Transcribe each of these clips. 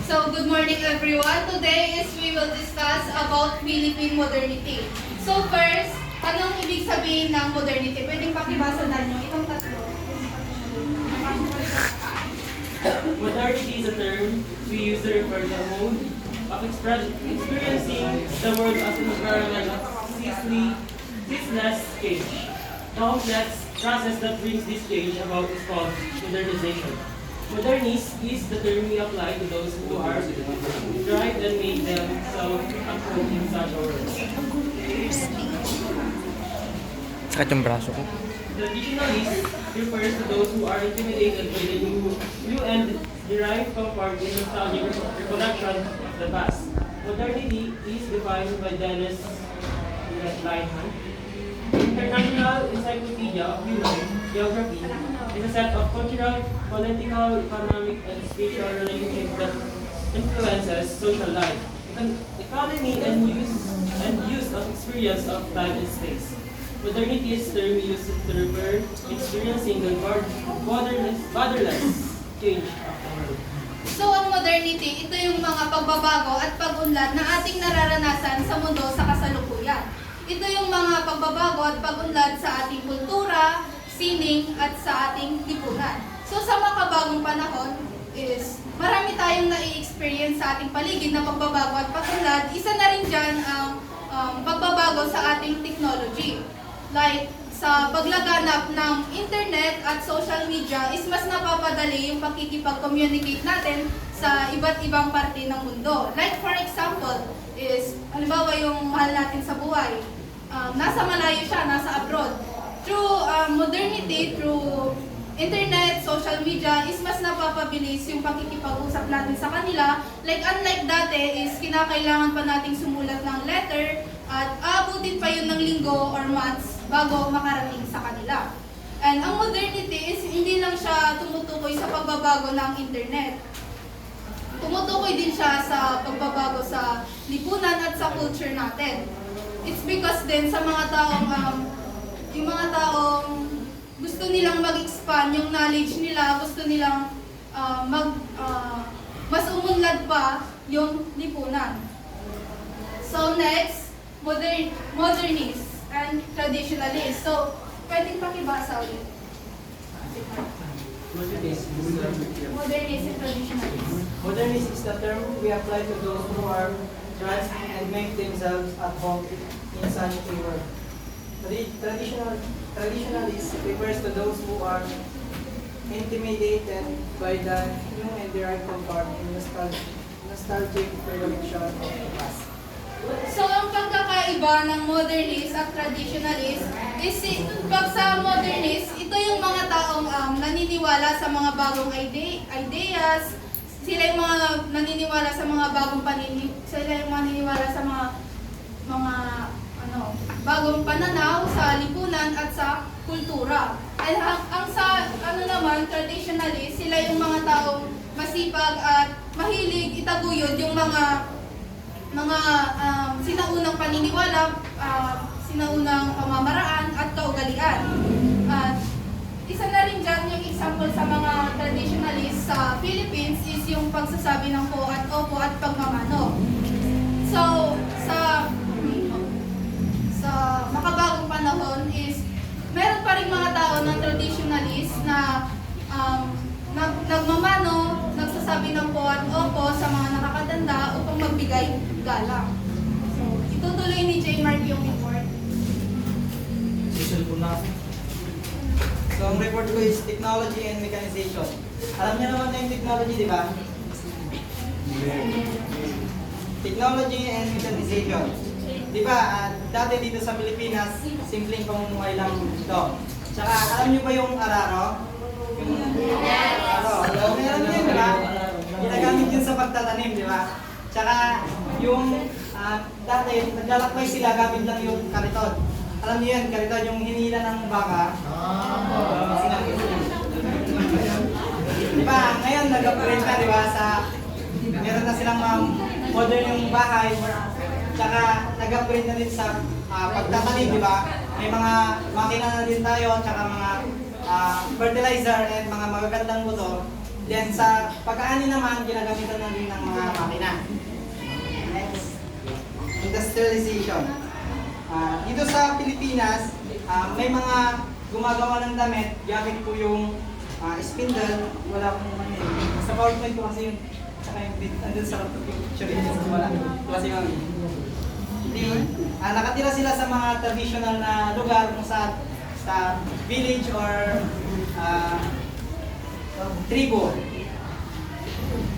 So, good morning everyone. Today is we will discuss about Philippine modernity. So first, anong ibig sabihin ng modernity? Pwedeng pakibasa na nyo itong tatlo. Modernity is a term we use to refer to a mode of experiencing the world as an environment of ceaseless change. The complex process that brings this change about is called modernization. Modernist is the term we apply to those who are tried and made themselves approach in such a world. Sakit yung braso ko. Traditionalist refers to those who are intimidated by the new and derive comfort in nostalgic recollection of the past. Modernity is defined by Dennis Lehman. International Encyclopedia of Human Geography is a set of cultural, political, economic, and spatial relationships that influences social life, economy, and use of experience of time and space. Modernity is term used to refer experiencing the borderless change of the world. So, ang modernity, ito yung mga pagbabago at pag-unlad na ating nararanasan sa mundo sa kasalukuyan. Ito yung mga pagbabago at pag-unlad sa ating kultura, sining, at sa ating lipunan. So, sa makabagong panahon is marami tayong nai-experience sa ating paligid na pagbabago at pag-unlad. Isa na rin dyan ang pagbabago sa ating technology. Like, sa paglaganap ng internet at social media is mas napapadali yung pakikipag-communicate natin sa iba't ibang parte ng mundo. Like for example, is halimbawa yung mahal natin sa buhay, nasa malayo siya, nasa abroad. Through modernity, through internet, social media, is mas napapabilis yung pakikipag-usap natin sa kanila. Like unlike dati is kinakailangan pa nating sumulat ng letter at aabutin pa yun ng linggo or months bago makarating sa kanila. And ang modernity is hindi lang siya tumutukoy sa pagbabago ng internet. Tumutukoy din siya sa pagbabago sa lipunan at sa culture natin. It's because din sa mga taong, yung mga taong gusto nilang mag-expand yung knowledge nila, gusto nilang mas umunlad pa yung lipunan. So next, modernist and traditionalist. So, pwedeng pakibasa ulit. Modernist Modernist and traditionalist. Modernist is the term we apply to those who are trans and make themselves at home in such a world. Traditionalist refers to those who are intimidated by the new and derived comfort in nostalgic recollection of the past. So, ang pagkakaiba ng modernist at traditionalist is pag sa modernist, ito yung mga taong naniniwala sa mga bagong ideas, sila yung mga naniniwala sa mga bagong sila yung naniniwala sa mga bagong pananaw sa lipunan at sa kultura. And ang sa naman, traditionalist, sila yung mga taong masipag at mahilig itaguyod yung mga sinaunang paniniwala, sinaunang pamamaraan at kaugalian. At isa na rin dyan yung example sa mga traditionalist sa Philippines is yung pagsasabi ng po at opo at pagmamano. So, sa makabagong panahon is meron pa rin mga tao ng traditionalist na nagmamano, nagsasabi ng po at opo sa mga nakakatanda upang magbigay galang. So, itutuloy ni J. Mark yung report. So, ang report ko is technology and mechanization. Alam niyo naman na yung technology, di ba? Technology and mechanization. Di ba, dati dito sa Pilipinas, simpleng pamumuhay lang ito. Tsaka, alam niyo ba yung araro? Meron yun, di ba? Ginagamit yun sa pagtatanim, di ba? Tsaka, yung dati, naglalakbay sila gamit lang yung kariton. Alam niyo yun, kariton, yung hinila ng baka. Di ba? Ngayon, nag-upgrade na, di ba? Meron na silang modern yung bahay. Tsaka, nag-upgrade na din sa pagtatanim, di ba? May mga makina na din tayo, tsaka mga fertilizer and mga magagandang motor Then sa pag-aani naman, ginagamitan na rin ng mga makina. Next, industrialization. Dito sa Pilipinas, may mga gumagawa ng damit gamit po yung spindle. Wala pong ano yun. Sa PowerPoint ko kasi yun. Saka yung andun sa picture yun. Wala. Kasi yung hindi. Nakatira sila sa mga traditional na lugar kung sa village or tribo.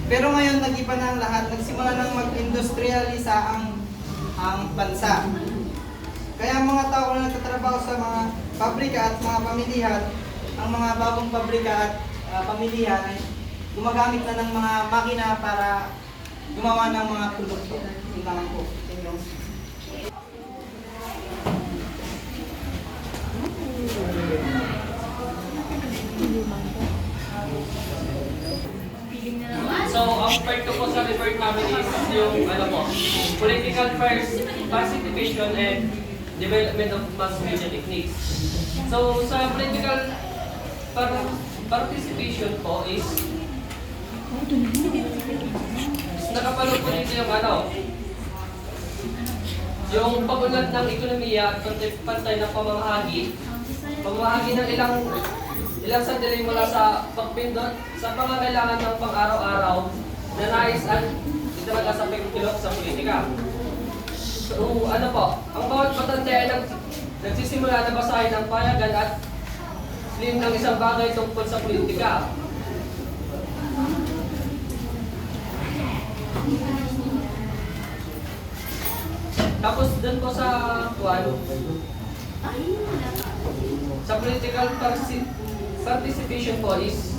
Pero ngayon nag-iba na ang lahat. Nagsimula nang mag-industrialisa ang bansa. Kaya ang mga tao na nagtatrabaho sa mga pabrika at mga pamilihan, ang mga bagong pabrika at pamilihan ay gumagamit na ng mga makina para gumawa ng mga produkto. Yun naman po. So, ang part ko po sa report namin is yung political first pacification and development of mass media techniques. So, sa political participation po is nakapalo po dito yung pag-unlad ng ekonomiya at pantay na pamamahagi ng ilang sandali mula sa pagpindot sa pangangailangan ng pang-araw-araw na nais at italaga sa pagkilok sa politika. So, ang bawat patanda ay nagsisimula na basahin ng payagan at slim ng isang bagay tungkol sa politika. Tapos dun po sa sa political participation po is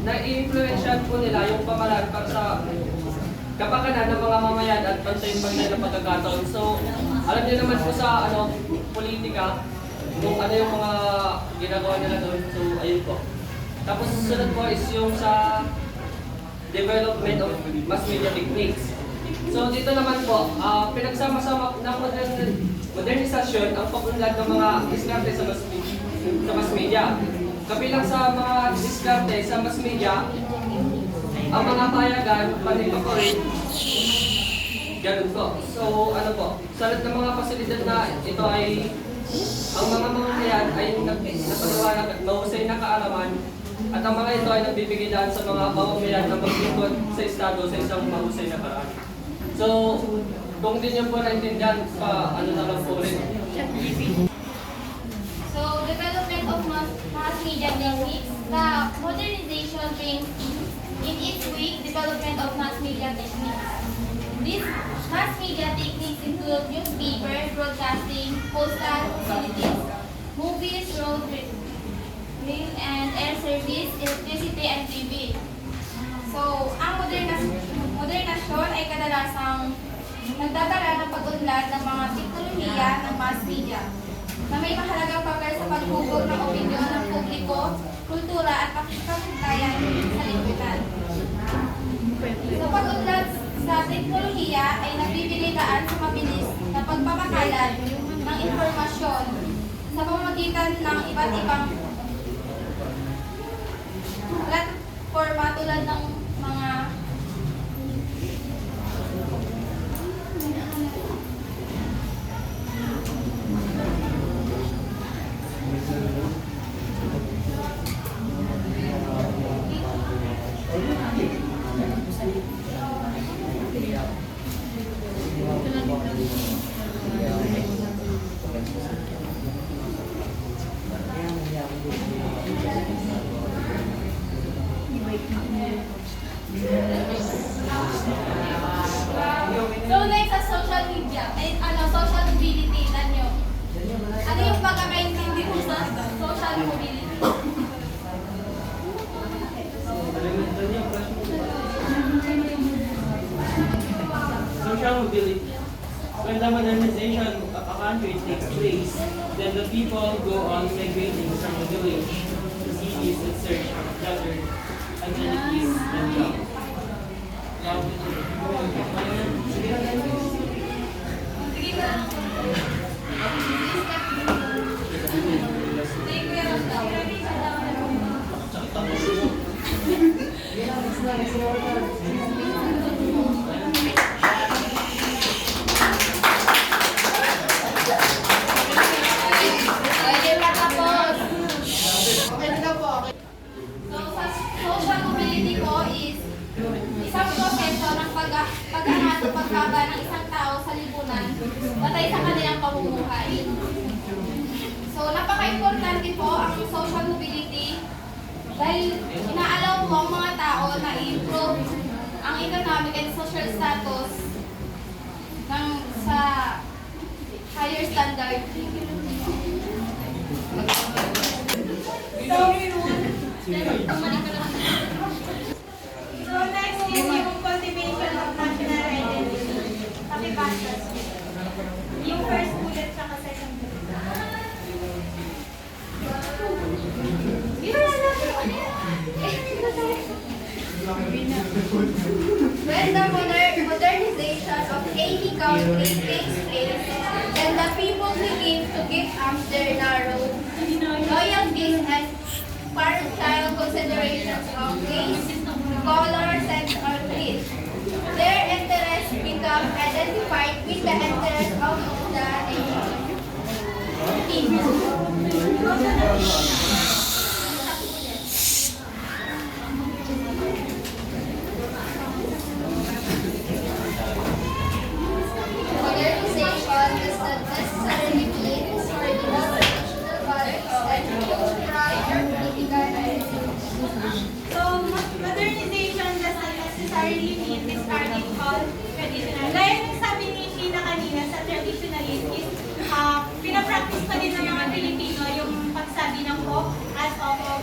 na-influensyan po nila yung pamahalaan para sa kapakanan ng mga mamayan at pantay-pantay na pagkakataon. So, alam niyo naman po sa politika, kung ano yung mga ginagawa nila doon. So, ayun po. Tapos susunod po is yung sa development of mass media techniques. So, dito naman po, pinagsama-sama ng modernisasyon ang pag-unlad ng mga diskarte sa mass media. Kabilang sa mga diskarte sa mass media, ang mga payagan, panipakot, ganun po. So, sa lahat ng mga pasilidad na ito ay, ang mga mamamayan ay napaliwanag at mahusay na kaalaman, at ang mga ito ay nagbibigay daan sa mga mamamayan na maglingkod sa estado sa isang mahusay na paraan. So, kung hindi niyo po naintindihan, na lang po rin. So, development of mass media techniques. The modernization brings in its wake development of mass media techniques. These mass media techniques include newspaper, broadcasting, postal facilities, movies, road rail and air service, electricity, and TV. So, ang modernasyon ay kadalasang nagdadala ng pag-unlad ng mga teknolohiya ng mass media na may mahalagang papel sa paghubog ng opinyon ng publiko, kultura at pakikipagtayan sa lipunan. Sa pag-unlad sa teknolohiya ay nagbibigay daan sa mabilis na pagpapakalat ng impormasyon sa pamamagitan ng iba't ibang platforma tulad ng mga So next sa social media, ay social mobility nanyo. Ano yung pagkakaintindi mo sa social mobility? Social mobility. When the modernization of a country takes place, then the people go on migrating from the village to cities in search of better amenities and jobs. Sige ka lang. Sige, Kuya Ross. Pwede matapos. Okay na po, okay. So, sa social mobility po is isang proseso ng paghahanap o paghaba ng isang tao sa lipunan batay sa kanilang pamumuhay. So, napaka-importante po ang social mobility dahil inaalaw po ang mga tao na i-improve ang economic and social status ng sa higher standard. So next is yung cultivation of national identity. Pakibasa. Yung first bullet tsaka second bullet. When the modernization of any country takes place, then the people begin to give up their narrow loyalties and parental considerations of race, color, sex, or creed. Their interests become identified with the interests of the nation. Modernization does not necessarily mean discarding traditional values and cultural or political identities. So modernization does not necessarily mean discarding all traditional. Gaya ng sabi ni Sheena kanina sa traditionalist is pinapractice pa din ng mga Pilipino yung pagsabi ng po as opo.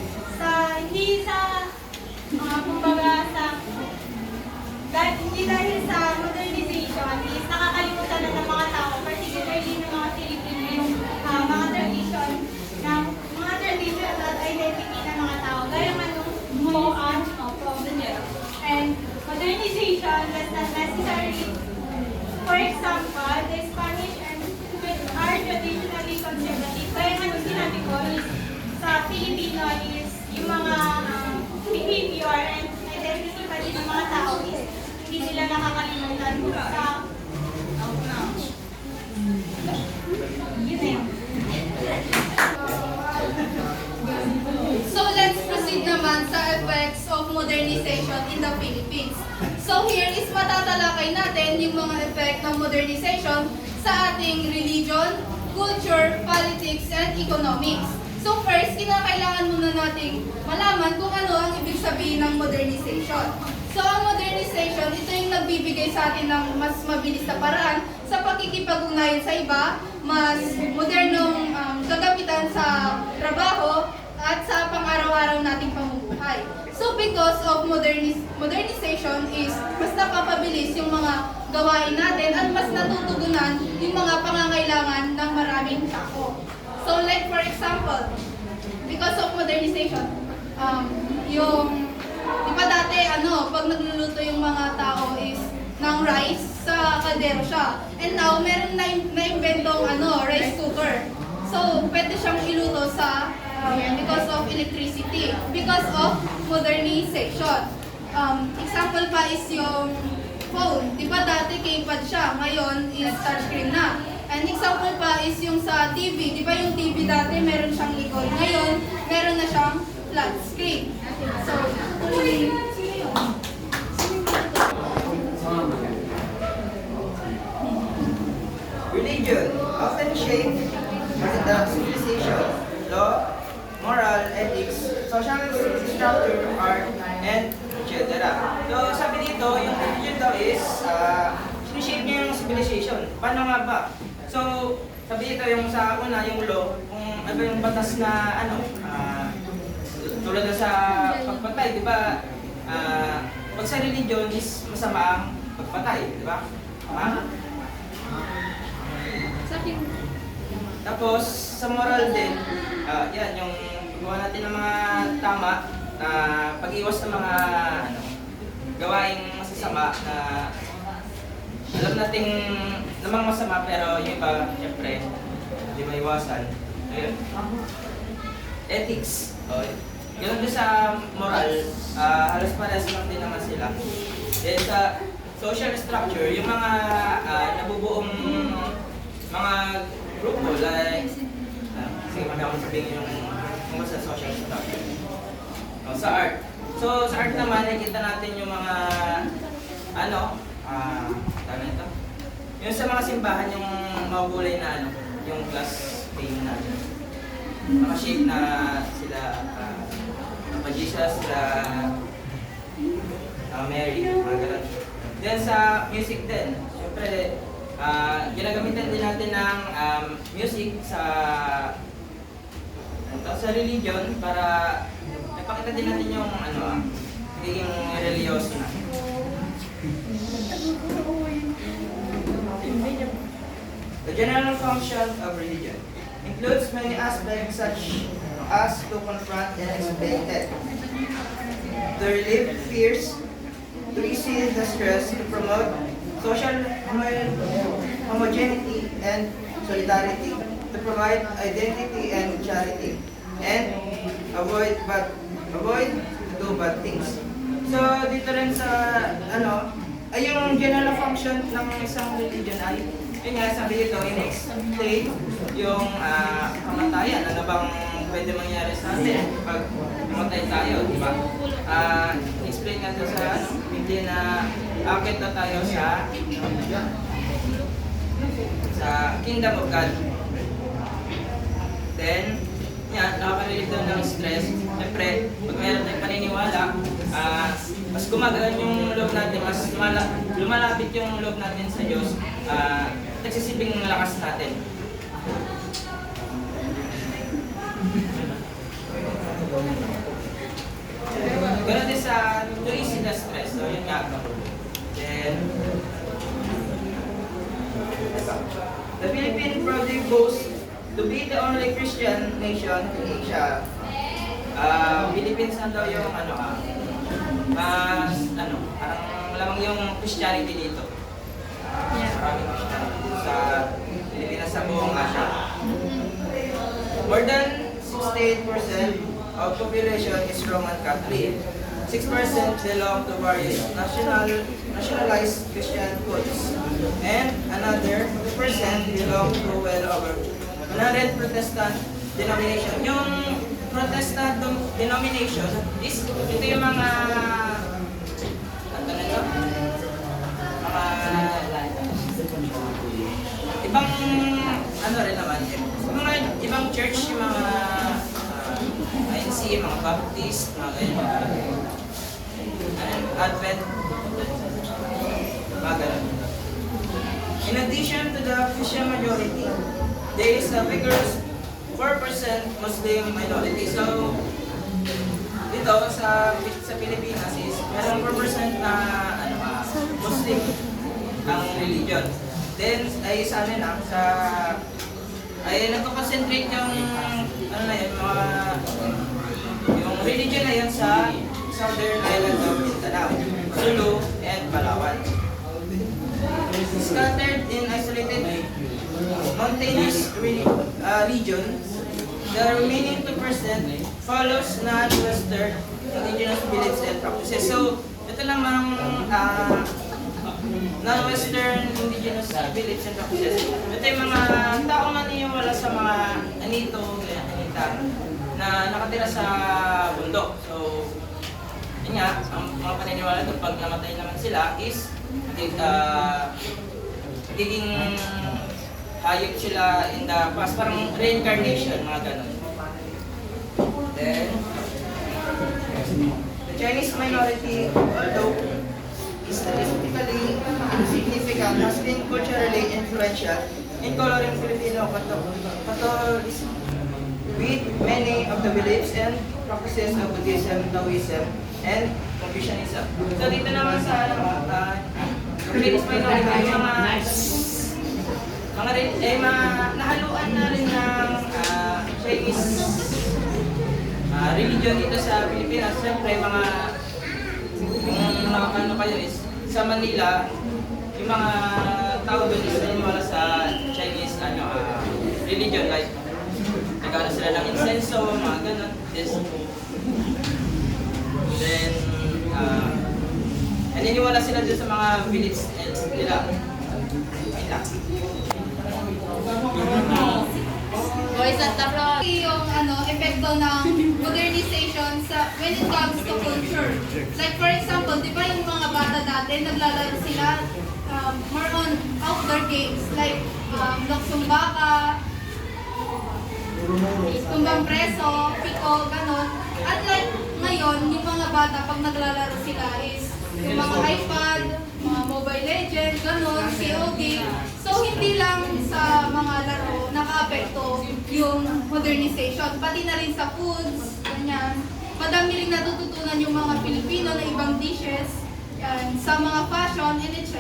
Hindi dahil sa modernization is nakakalimutan na ng mga tao, particularly ng mga Pilipino, yung mga traditional identity ng mga tao. Gaya man nung opo. And modernization does not necessarily, for example, the Spanish and are traditionally conservative. Gaya man nung sinabi ko is sa Filipino is yung mga behavior and identity pa din ng mga tao is hindi sila nakakalimutan sa yun na yun. So let's proceed naman sa effects of modernization in the Philippines. So here is matatalakay natin yung mga effect ng modernization sa ating religion, culture, politics, and economics. So first, kinakailangan muna nating malaman kung ano ang ibig sabihin ng modernization. So ang modernization, ito yung nagbibigay sa atin ng mas mabilis na paraan sa pakikipag-ugnayan sa iba, mas modernong kagamitan sa trabaho at sa pang-araw-araw nating pamumuhay. So because of modernization is mas napapabilis yung mga gawain natin at mas natutugunan yung mga pangangailangan ng maraming tao. So like for example, because of modernization, di ba dati pag nagluluto yung mga tao is ng rice sa kaldero siya. And now, meron na-inventong rice cooker. So, pwede siyang iluto sa because of electricity, because of modernization. Example pa is yung phone. Di ba dati keypad siya, ngayon is touchscreen na. And example pa is yung sa TV. Di ba yung TV dati meron siyang likod, ngayon meron na siyang flat screen. So, religion often shape the civilization, law, moral, ethics, social structure, art, and etc. So, sabi dito, yung religion daw is sinishape niya yung civilization. Paano nga ba? So, sabi dito yung sa una, yung law, kung ano yung batas na tulad na sa pagpatay, di ba? Pag sa religion is masama ang pagpatay, di ba? Tapos, sa moral din, yan, yung gawa natin ng mga tama na pag-iwas ng mga gawaing masasama na alam nating namang masama pero yung iba, syempre, di ba iwasan. Ayun. Ethics. Ganun din sa moral, halos parehas lang din naman nila. Then sa social structure, yung mga nabubuong mga grupo like sige, mamaya akong sabihin yung tungkol sa social structure. Sa art. So sa art naman, nakikita natin yung mga tama ito? Yung sa mga simbahan, yung makulay na yung glass pane na mga shape na sila Jesus, Mary, mga ganun. Then sa music din, syempre, ginagamitan din natin ng music sa religion para ipakita din natin yung nagiging religyoso na. The general function of religion includes many aspects such as to confront and explain death, to relieve fears, to ease the stress, to promote social homogeneity and solidarity, to provide identity and charity, and avoid to do bad things. So dito rin sa ay yung general function ng isang religion ay yun nga, sabi dito, in-explain yung kamatayan, ano bang pwede mangyari sa atin pag namatay tayo, di ba? Explain nga ito sa Biblia na akit na tayo sa Kingdom of God. Then, yan, nakaka-relieve daw ng stress. Siyempre, pag mayroon tayong paniniwala, mas gumagaan yung loob natin, mas lumalapit yung loob natin sa Diyos, nagsisibing ng lakas natin. Ganun din sa to ease the stress. So, yun nga. Then, the Philippines proudly boasts to be the only Christian nation in Asia. Philippines na daw yung parang lamang yung Christianity dito. Maraming Christianity sa Pilipinas sa buong Asia. More than 68% of population is Roman Catholic. 6% belong to various nationalized Christian cults. And another 2% belong to well over 100 Protestant denomination. Yung Protestant denomination is ito yung mga ibang rin naman mga ibang church, yung mga INC, mga Baptist, mga ganyan, Advent, mga ganyan. In addition to the Christian majority, there is a vigorous 4% Muslim minority. So, dito sa Pilipinas is merong 4% na Muslim ang religion. Then, ay sa amin ay nagko-concentrate yung yung religion na yun sa southern island of Mindanao, Sulu, and Palawan. Scattered in isolated mountainous regions, the remaining 2% follows non-Western indigenous beliefs and practices. So, ito namang non-Western indigenous beliefs and practices. Ito yung mga taong naniniwala sa mga anito, anita, na nakatira sa bundok. So, yun nga, ang mga paniniwala doon pag namatay naman sila is magiging hayop sila in the past, parang reincarnation, mga ganun. Then, the Chinese minority, although statistically insignificant, has been culturally influential in coloring Filipino Catholicism with many of the beliefs and practices of Buddhism, Taoism, and Confucianism. So dito naman sa Chinese minority, mga nahaluan na rin ng Chinese religion dito sa Pilipinas. Siyempre, ano kayo is, sa Manila, yung mga tao doon is naniniwala sa Chinese religion, like nagkakaroon sila ng insenso, mga ganun. Then, naniniwala sila dun sa mga beliefs nila. Ayun lang. Boys at the floor. Yung epekto ng modernization sa when it comes to culture. Like for example, di ba yung mga bata dati naglalaro sila more on outdoor games like luksong baka, tumbang preso, piko, ganon. At like ngayon, yung mga bata pag naglalaro sila is yung mga iPad, mga Mobile Legends, ganon, COD. So hindi lang sa mga laro naka-apekto yung modernization, pati na rin sa foods, ganyan. Madami rin natututunan yung mga Pilipino na ibang dishes, yan, sa mga fashion, and etc.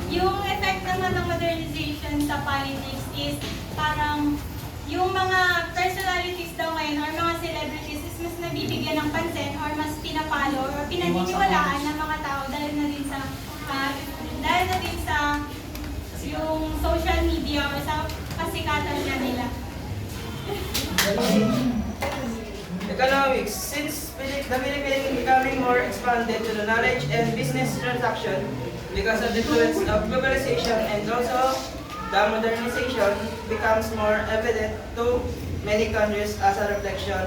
Yung effect naman ng modernization sa politics is parang yung mga personalities daw ngayon or mga celebrities is mas nabibigyan ng pansin or mas pinapalo or pinaniniwalaan ng mga tao dahil na din sa yung social media or sa kasikatan na nila. Economics. Since the Philippines becoming more expanded to the knowledge and business transaction because of the influence of globalization and also the modernization becomes more evident to many countries as a reflection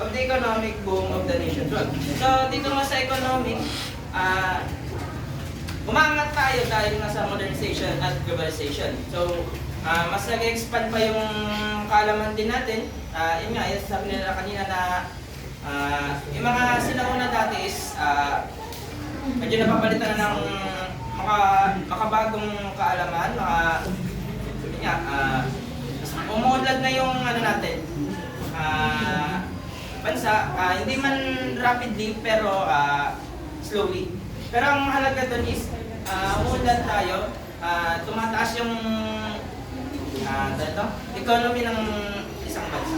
of the economic boom of the nation. So dito nga sa economic, umangat tayo dahil nga sa modernization at globalization. So mas nag-expand pa yung kaalaman din natin. Yun nga, yung sabi nila kanina na yung mga sinauna dati is medyo napapalitan na ng makabagong kaalaman, yun nga, umuunlad na yung ano natin, bansa, hindi man rapidly pero slowly. Pero ang mahalaga doon is umuunlad tayo, tumataas yung economy ng isang bansa.